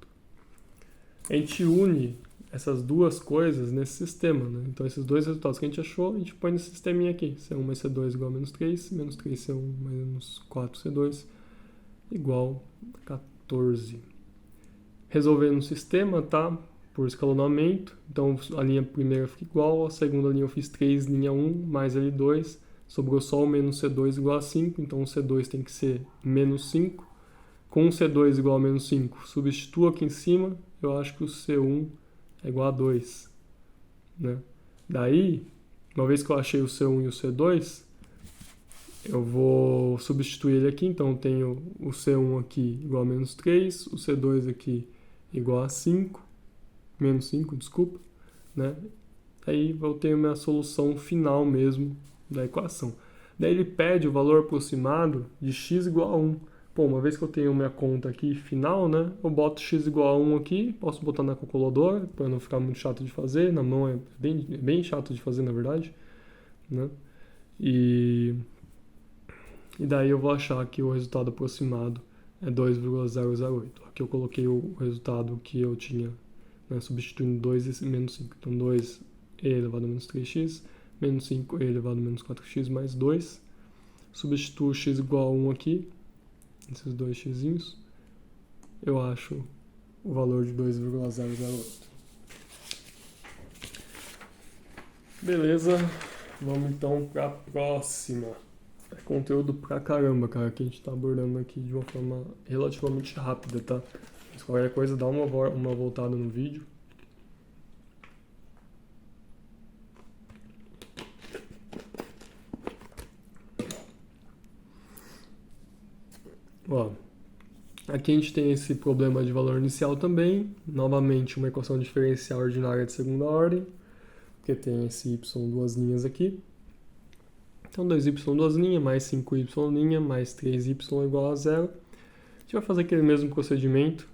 A gente une essas duas coisas nesse sistema, né? Então esses dois resultados que a gente achou, a gente põe nesse sisteminha aqui, C1 mais C2 igual a menos 3, menos 3C1 mais menos 4C2 igual a 14. Resolvendo o sistema, tá? Por escalonamento, então a linha primeira fica igual, a segunda linha eu fiz 3, linha 1 mais L2, sobrou só o menos C2 igual a 5, então o C2 tem que ser menos 5. Com o C2 igual a menos 5, substituo aqui em cima, eu acho que o C1 é igual a 2. Né? Daí, uma vez que eu achei o C1 e o C2, eu vou substituir ele aqui, então eu tenho o C1 aqui igual a menos 3, o C2 aqui igual a 5, menos 5, desculpa, né? Aí eu tenho minha solução final mesmo da equação. Daí ele pede o valor aproximado de x igual a 1. Pô, uma vez que eu tenho minha conta aqui final, né? Eu boto x igual a 1 aqui, posso botar na calculadora, para não ficar muito chato de fazer, na mão é bem chato de fazer, na verdade, né? E daí eu vou achar que o resultado aproximado é 2,008. Aqui eu coloquei o resultado que eu tinha, né, substituindo 2 e menos 5. Então 2e elevado a menos 3x, menos 5e elevado a menos 4x mais 2. Substituo x igual a 1 aqui, esses dois xzinhos. Eu acho o valor de 2,008. Beleza, vamos então para a próxima. É conteúdo pra caramba, cara, que a gente tá abordando aqui de uma forma relativamente rápida, tá? Mas qualquer coisa, dá uma voltada no vídeo. Ó, aqui a gente tem esse problema de valor inicial também. Novamente, uma equação diferencial ordinária de segunda ordem, porque tem esse y duas linhas aqui. Então 2y duas linhas, mais 5y linha, mais 3y igual a 0. A gente vai fazer aquele mesmo procedimento,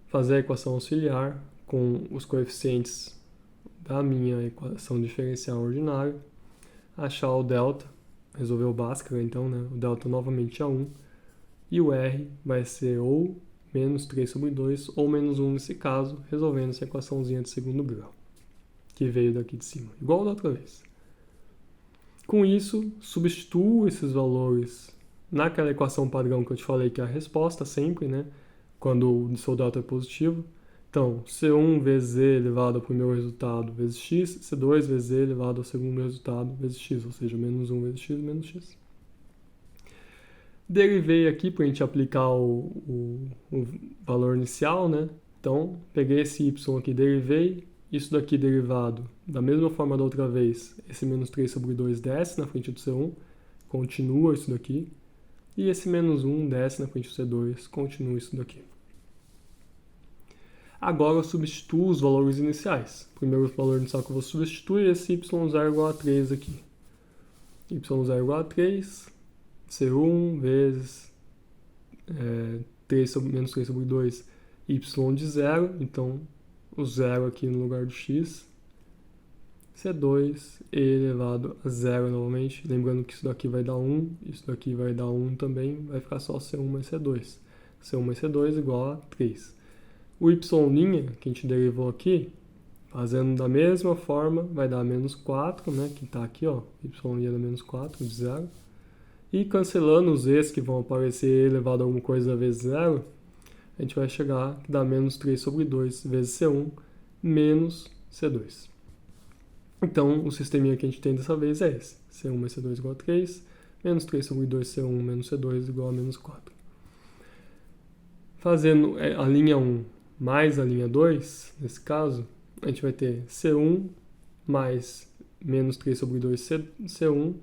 fazer a equação auxiliar com os coeficientes da minha equação diferencial ordinária, achar o delta, resolver o Bhaskara então, né? O delta novamente é 1, e o r vai ser ou menos 3 sobre 2 ou menos 1 nesse caso, resolvendo essa equaçãozinha de segundo grau, que veio daqui de cima, igual da outra vez. Com isso, substituo esses valores naquela equação padrão que eu te falei que é a resposta sempre, né? Quando o seu delta é positivo. Então, C1 vezes E elevado ao primeiro resultado vezes X, C2 vezes E elevado ao segundo resultado vezes X, ou seja, menos 1 vezes X menos X. Derivei aqui para a gente aplicar o valor inicial, né? Então, peguei esse Y aqui, derivei. Isso daqui derivado, da mesma forma da outra vez, esse menos 3 sobre 2 desce na frente do C1, continua isso daqui. E esse menos 1 desce na frente do C2, continua isso daqui. Agora eu substituo os valores iniciais. O primeiro valor inicial que eu vou substituir é esse y0 igual a 3 aqui. y0 igual a 3, C1 vezes menos 3 sobre 2, y de 0, então o 0 aqui no lugar do x, C2 e elevado a 0 novamente, lembrando que isso daqui vai dar 1, isso daqui vai dar 1 também, vai ficar só C1 mais C2. C1 mais C2 igual a 3. O y' que a gente derivou aqui, fazendo da mesma forma, vai dar menos 4, né, que está aqui, ó, y' dá menos 4 de 0. E cancelando os e's que vão aparecer elevado a alguma coisa vezes 0, a gente vai chegar que dá menos 3 sobre 2 vezes C1 menos C2. Então, o sisteminha que a gente tem dessa vez é esse. C1 mais C2 igual a 3, menos 3 sobre 2 C1 menos C2 igual a menos 4. Fazendo a linha 1 mais a linha 2, nesse caso, a gente vai ter C1 mais menos 3 sobre 2 C1.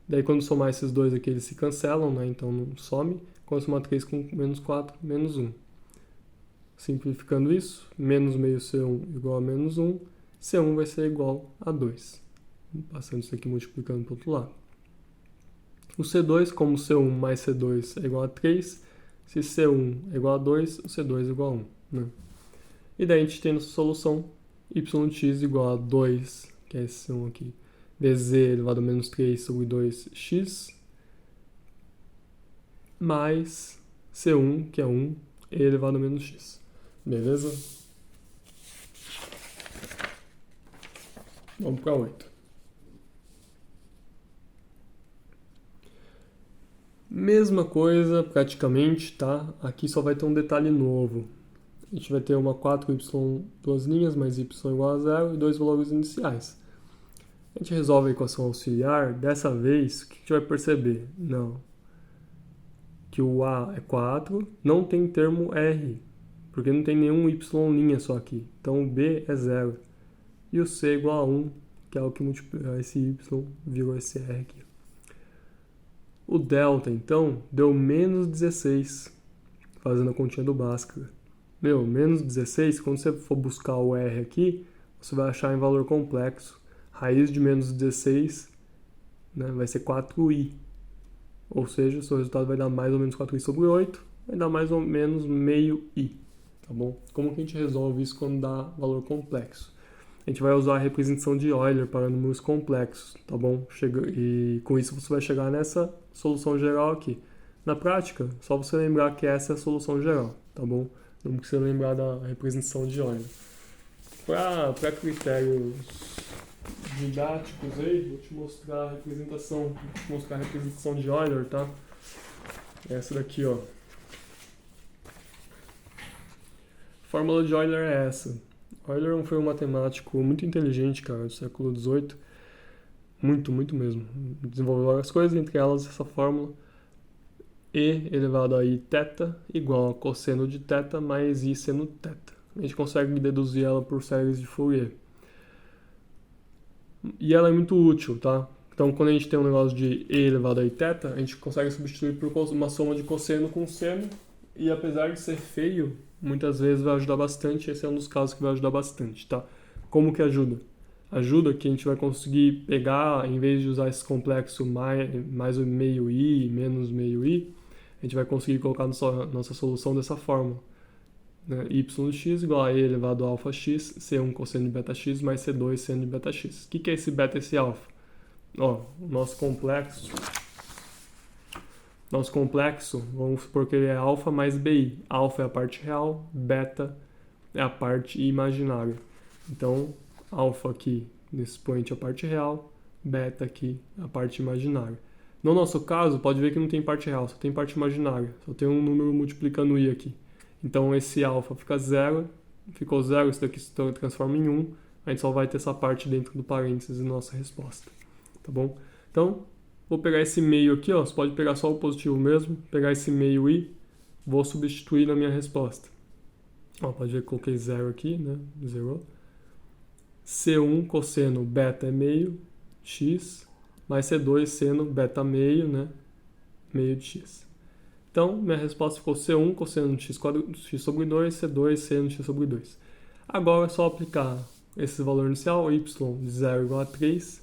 Daí, quando somar esses dois aqui, eles se cancelam, né? Então, não some. Quando somar 3 com menos 4, menos 1. Simplificando isso, menos meio C1 igual a menos 1, C1 vai ser igual a 2. Passando isso aqui multiplicando para o outro lado. O C2, como C1 mais C2 é igual a 3, se C1 é igual a 2, o C2 é igual a 1. Né? E daí a gente tem nossa solução yx igual a 2, que é esse 1 aqui, dz elevado a menos 3 sobre 2x, mais C1, que é 1, e elevado a menos x. Beleza? Vamos para 8. Mesma coisa, praticamente, tá? Aqui só vai ter um detalhe novo. A gente vai ter uma 4y, duas linhas, mais y igual a 0 e dois valores iniciais. A gente resolve a equação auxiliar, dessa vez, o que a gente vai perceber? Não. Que o A é 4, não tem termo R, porque não tem nenhum y' só aqui. Então o B é 0. E o C é igual a 1, que é o que multiplica esse y virou esse R aqui. O delta, então, deu menos 16, fazendo a continha do Bhaskara. Menos 16, quando você for buscar o R aqui, você vai achar em valor complexo. Raiz de menos 16, né, vai ser 4i. Ou seja, o seu resultado vai dar mais ou menos 4i sobre 8, vai dar mais ou menos meio i. Tá bom? Como que a gente resolve isso quando dá valor complexo? A gente vai usar a representação de Euler para números complexos, tá bom? E com isso você vai chegar nessa solução geral aqui. Na prática, só você lembrar que essa é a solução geral, tá bom? Não precisa lembrar da representação de Euler. Para critérios didáticos aí, vou te mostrar a representação de Euler, tá? Essa daqui, ó. A fórmula de Euler é essa. Euler foi um matemático muito inteligente, cara, do século XVIII. Muito, muito mesmo. Desenvolveu várias coisas, entre elas essa fórmula. E elevado a i θ igual a cosseno de θ mais i seno θ. A gente consegue deduzir ela por séries de Fourier. E ela é muito útil, tá? Então, quando a gente tem um negócio de e elevado a i θ, a gente consegue substituir por uma soma de cosseno com seno. E apesar de ser feio, muitas vezes vai ajudar bastante. Esse é um dos casos que vai ajudar bastante, tá? Como que ajuda? Ajuda que a gente vai conseguir pegar, em vez de usar esse complexo mais meio i, menos meio i, a gente vai conseguir colocar nossa solução dessa forma. Né? Y de x igual a e elevado a alfa x, C1 cosseno de beta x mais C2 seno de beta x. O que é esse beta e esse alfa? Ó, o nosso complexo, vamos supor que ele é alfa mais bi. Alfa é a parte real, beta é a parte imaginária. Então, alfa aqui nesse expoente é a parte real, beta aqui é a parte imaginária. No nosso caso, pode ver que não tem parte real, só tem parte imaginária. Só tem um número multiplicando i aqui. Então, esse alfa fica 0, ficou 0, isso daqui se transforma em 1. A gente só vai ter essa parte dentro do parênteses na nossa resposta. Tá bom? Então, vou pegar esse meio aqui, ó. Você pode pegar só o positivo mesmo, pegar esse meio i, vou substituir na minha resposta. Ó, pode ver que coloquei 0 aqui, né? Zerou. C1 cosseno beta é meio, x, mais C2 seno beta meio, né? Meio de x. Então, minha resposta ficou C1 cosseno de x sobre 2, C2 seno de x sobre 2. Agora é só aplicar esse valor inicial, y de 0 igual a 3,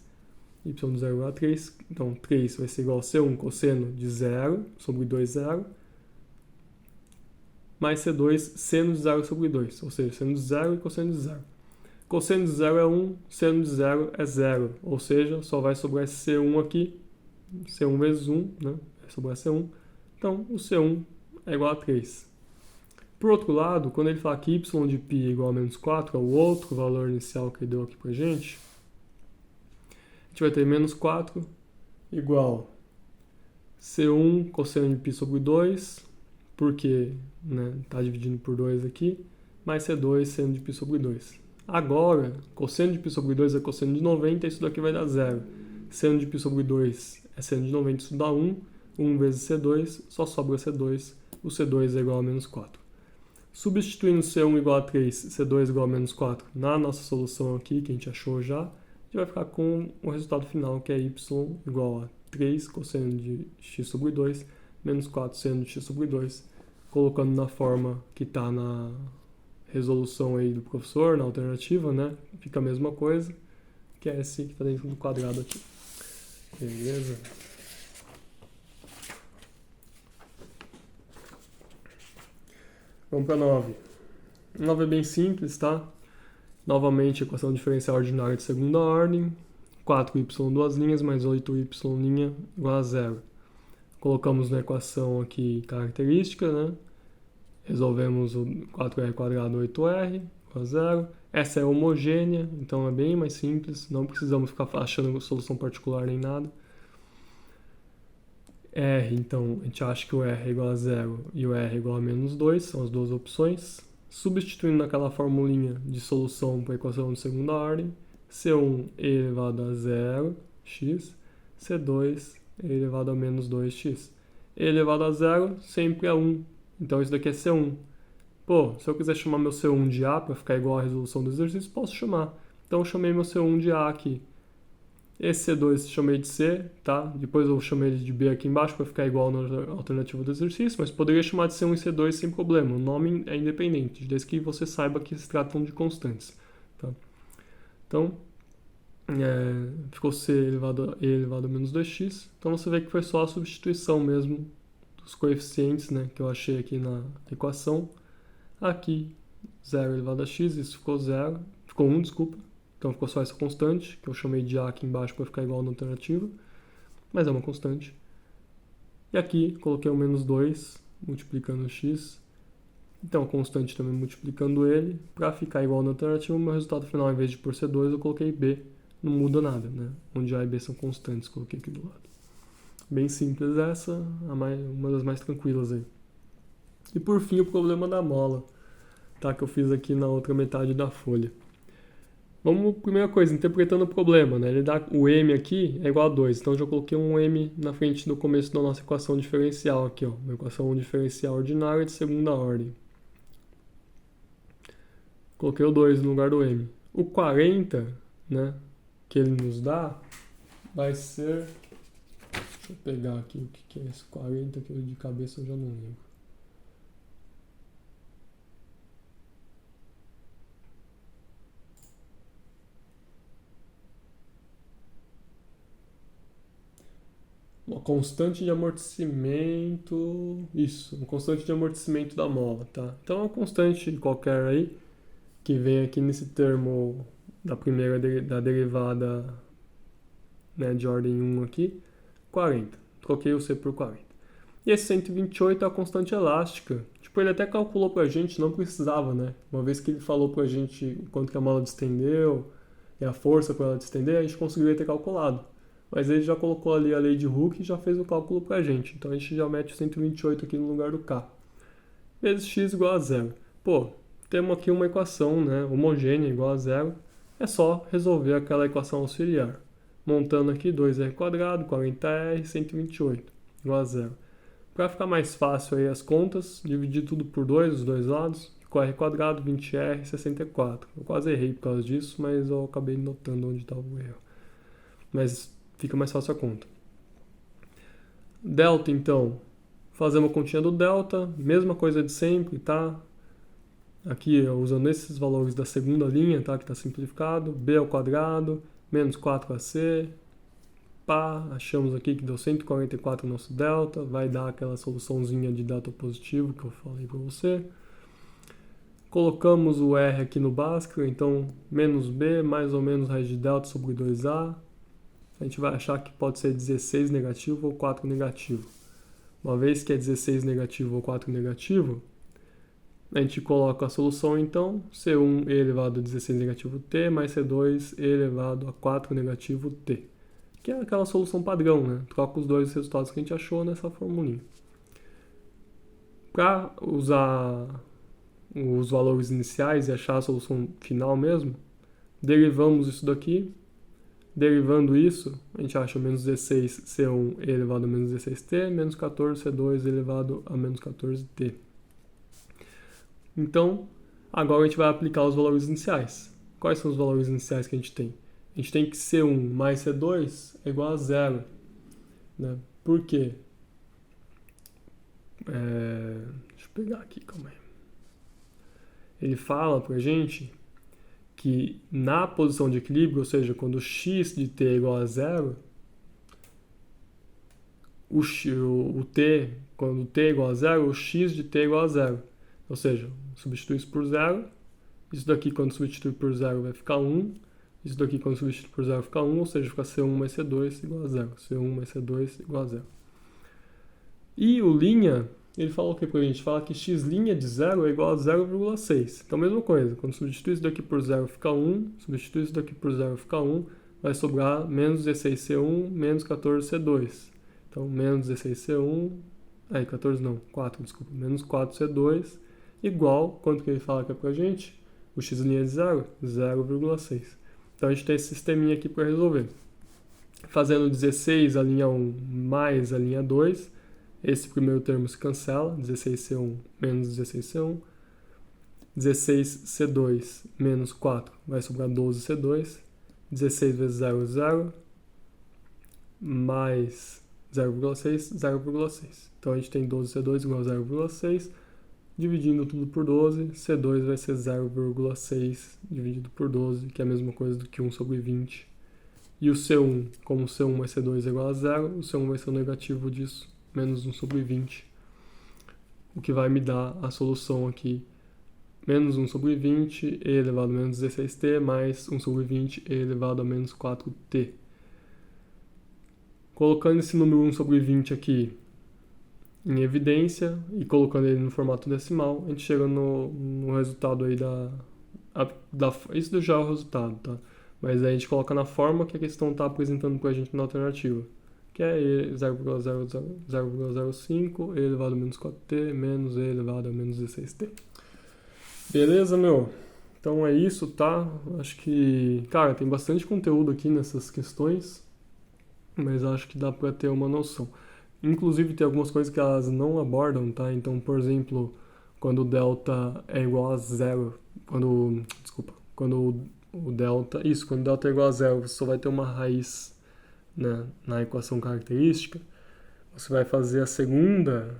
y de 0 igual a 3, então 3 vai ser igual a C1 cosseno de 0 sobre 2, 0, mais C2 seno de 0 sobre 2, ou seja, seno de 0 e cosseno de 0. Cosseno de 0 é 1, seno de 0 é 0, ou seja, só vai sobrar esse C1 aqui, C1 vezes 1, né? Vai sobrar C1. Então, o C1 é igual a 3. Por outro lado, quando ele fala que y de π é igual a menos 4, é o outro valor inicial que ele deu aqui pra gente, a gente vai ter menos 4 igual C1 cosseno de π sobre 2, porque está dividindo por 2 aqui, mais C2 seno de π sobre 2. Agora, cosseno de π sobre 2 é cosseno de 90, isso daqui vai dar 0. Seno de π sobre 2 é seno de 90, isso dá 1. 1 vezes C2, só sobra C2. O C2 é igual a menos 4. Substituindo C1 igual a 3, C2 igual a menos 4 na nossa solução aqui, que a gente achou já, a gente vai ficar com o resultado final, que é y igual a 3 cosseno de x sobre 2, menos 4 seno de x sobre 2. Colocando na forma que está na resolução aí do professor, na alternativa, né? Fica a mesma coisa, que é esse que está dentro do quadrado aqui. Beleza? Vamos para 9. 9 é bem simples, tá? Novamente, equação diferencial ordinária de segunda ordem. 4y duas linhas mais 8y' igual a zero. Colocamos na equação aqui característica, né? Resolvemos o 4r² 8r igual a zero. Essa é homogênea, então é bem mais simples. Não precisamos ficar achando solução particular nem nada. R, então, a gente acha que o R é igual a zero e o R é igual a menos 2, são as duas opções. Substituindo naquela formulinha de solução para a equação de segunda ordem, C1 e elevado a zero, x, C2 e elevado a menos 2x. E elevado a zero sempre é 1, então isso daqui é C1. Pô, se eu quiser chamar meu C1 de A para ficar igual à resolução do exercício, posso chamar. Então eu chamei meu C1 de A aqui. Esse C2 chamei de C, tá? Depois eu chamei ele de B aqui embaixo para ficar igual na alternativa do exercício, mas poderia chamar de C1 e C2 sem problema. O nome é independente, desde que você saiba que se tratam de constantes, tá? Então, ficou C elevado a E elevado a menos 2x. Então você vê que foi só a substituição mesmo dos coeficientes, né, que eu achei aqui na equação. Aqui, 0 elevado a x, isso ficou 0, ficou 1, desculpa. Então ficou só essa constante, que eu chamei de A aqui embaixo para ficar igual na alternativa, mas é uma constante. E aqui coloquei o menos 2 multiplicando x, então a constante também multiplicando ele, para ficar igual na alternativa, o meu resultado final, ao invés de por ser 2, eu coloquei B, não muda nada, né? Onde A e B são constantes, coloquei aqui do lado. Bem simples essa, uma das mais tranquilas aí. E por fim o problema da mola, tá? Que eu fiz aqui na outra metade da folha. Vamos, primeira coisa, interpretando o problema, né? Ele dá o m aqui é igual a 2, então eu já coloquei um m na frente do começo da nossa equação diferencial aqui, ó. Uma equação diferencial ordinária de segunda ordem. Coloquei o 2 no lugar do m. O 40, né, que ele nos dá, vai ser... Deixa eu pegar aqui o que é esse 40, que eu de cabeça eu já não lembro. Uma constante de amortecimento, isso, uma constante de amortecimento da mola, tá? Então é uma constante qualquer aí, que vem aqui nesse termo da primeira da derivada, né, de ordem 1 aqui, 40. Troquei o C por 40. E esse 128 é a constante elástica. Tipo, ele até calculou pra gente, não precisava, né? Uma vez que ele falou pra gente quanto que a mola distendeu e a força para ela distender, a gente conseguiria ter calculado. Mas ele já colocou ali a lei de Hooke e já fez o cálculo pra gente. Então a gente já mete o 128 aqui no lugar do K. Vezes x igual a zero. Pô, temos aqui uma equação, né, homogênea igual a zero. É só resolver aquela equação auxiliar. Montando aqui 2r², 40r, 128 igual a zero. Para ficar mais fácil aí as contas, dividir tudo por 2, os dois lados. Ficou r², 20r, 64. Eu quase errei por causa disso, mas eu acabei notando onde estava o erro. Mas fica mais fácil a conta. Delta, então, fazemos a continha do delta, mesma coisa de sempre, tá? Aqui, usando esses valores da segunda linha, tá? Que está simplificado. B² menos 4ac. Pá, achamos aqui que deu 144 no nosso delta. Vai dar aquela soluçãozinha de delta positivo que eu falei para você. Colocamos o R aqui no Bhaskara, então menos B mais ou menos raiz de delta sobre 2A. A gente vai achar que pode ser 16 negativo ou 4 negativo. Uma vez que é 16 negativo ou 4 negativo, a gente coloca a solução então, C1 e elevado a 16 negativo t mais C2 e elevado a 4 negativo t. Que é aquela solução padrão, né? Troca os dois resultados que a gente achou nessa formulinha. Para usar os valores iniciais e achar a solução final mesmo, derivamos isso daqui. Derivando isso, a gente acha menos 16c1 elevado a menos 16t, menos 14c2 elevado a menos 14t. Então, agora a gente vai aplicar os valores iniciais. Quais são os valores iniciais que a gente tem? A gente tem que C1 mais C2 é igual a zero. Né? Por quê? Deixa eu pegar aqui, calma aí. Ele fala pra gente que na posição de equilíbrio, ou seja, quando x de t é igual a zero, o t, quando t é igual a zero, o x de t é igual a zero. Ou seja, substitui isso por 0. Isso daqui, quando substituir por 0, vai ficar 1. Isso daqui, quando substituir por 0, fica 1. Ou seja, fica C1 mais C2 igual a 0. C1 mais C2 igual a 0. E o linha, ele fala o que pra gente? Fala que x' de 0 é igual a 0,6. Então, mesma coisa. Quando substituir isso daqui por 0, fica 1. Substituir isso daqui por 0, fica 1. Vai sobrar menos 16C1 menos 14C2. Então, menos 16C1... 14 não, 4, desculpa. Menos 4C2 igual, quanto que ele fala que é pra gente? O x' de 0, 0,6. Então, a gente tem esse sisteminha aqui para resolver. Fazendo 16 a linha 1 mais a linha 2, esse primeiro termo se cancela, 16C1 menos 16C1. 16C2 menos 4 vai sobrar 12C2. 16 vezes 0 é 0, mais 0,6, 0,6. Então a gente tem 12C2 igual a 0,6, dividindo tudo por 12, C2 vai ser 0,6 dividido por 12, que é a mesma coisa do que 1 sobre 20. E o C1, como C1 mais C2 é igual a 0, o C1 vai ser o negativo disso, menos 1 sobre 20. O que vai me dar a solução aqui, menos 1 sobre 20, e elevado a menos 16t, mais 1 sobre 20, e elevado a menos 4t. Colocando esse número 1 sobre 20 aqui em evidência, e colocando ele no formato decimal, a gente chega no resultado aí isso já é o resultado, tá? Mas aí a gente coloca na forma que a questão está apresentando para a gente na alternativa, que é 0,05 e elevado a menos 4t menos e elevado a menos 16t. Beleza, meu? Então é isso, tá? Acho que, cara, tem bastante conteúdo aqui nessas questões, mas acho que dá para ter uma noção. Inclusive tem algumas coisas que elas não abordam, tá? Então, por exemplo, quando o delta é igual a 0, quando o delta é igual a 0, você só vai ter uma raiz, né, na equação característica, você vai fazer a segunda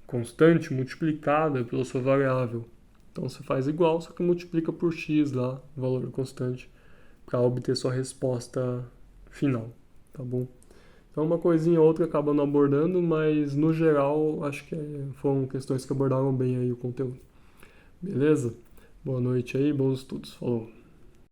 constante multiplicada pela sua variável. Então você faz igual, só que multiplica por x lá, o valor constante, para obter sua resposta final, tá bom? Então uma coisinha ou outra acaba não abordando, mas no geral acho que foram questões que abordaram bem aí o conteúdo. Beleza? Boa noite aí, bons estudos. Falou!